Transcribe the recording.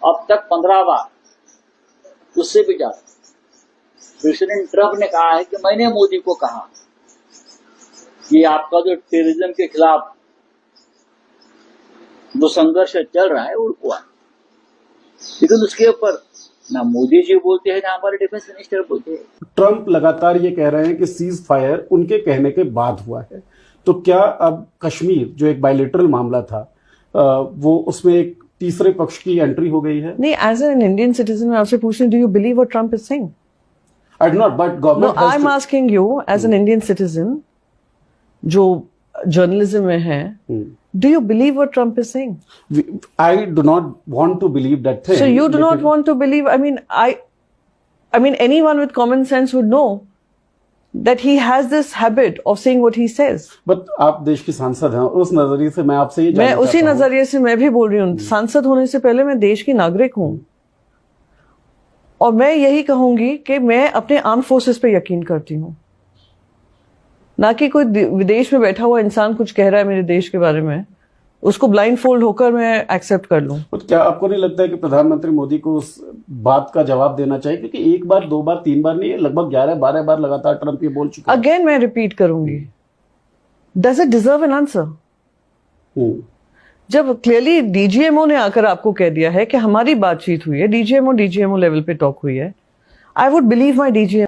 अब तक 15 बार, उससे भी ज्यादा प्रेसिडेंट ट्रंप ने कहा है कि मैंने मोदी को कहा कि आपका जो टेररिज्म के खिलाफ जो संघर्ष चल रहा है वो रुकवा। लेकिन उसके ऊपर ना मोदी जी बोलते हैं ना हमारे डिफेंस मिनिस्टर बोलते हैं। ट्रंप लगातार ये कह रहे हैं कि सीज फायर उनके कहने के बाद हुआ है, तो क्या अब कश्मीर जो एक बायलैटरल मामला था वो उसमें एक तीसरे पक्ष की एंट्री हो गई है? नहीं, एज एन इंडियन सिटीजन मैं आपसे पूछ रही हूं, do you believe what Trump is saying? I do not, but government I am asking you as an Indian citizen जो जर्नलिज्म में है, do you believe what Trump is saying? I do not want to believe that thing. So you do not want to believe, I mean anyone with common sense would know that he has this habit of saying what he says. But आप देश की सांसद हैं, उस नजरिए से मैं आपसे ये जानना मैं उसी नजरिए से मैं भी बोल रही हूँ, सांसद होने से पहले मैं देश की नागरिक हूँ और मैं यही कहूंगी कि मैं अपने आर्म फोर्सेस पे यकीन करती हूँ, ना कि कोई विदेश में बैठा हुआ इंसान कुछ कह रहा है मेरे देश के बारे में उसको ब्लाइंड फोल्ड होकर मैं एक्सेप्ट कर लूं। तो क्या आपको नहीं लगता है कि प्रधानमंत्री मोदी को उस बात का जवाब देना चाहिए, क्योंकि एक बार, दो बार, तीन बार नहीं, लगभग 11-12 बार लगातार ट्रंप ये बोल चुके हैं। अगेन मैं रिपीट करूंगी, does it deserve an answer? जब क्लियरली डीजीएमओ ने आकर आपको कह दिया है कि हमारी बातचीत हुई है, डीजीएमओ लेवल पे टॉक हुई है, I would believe my DGMO.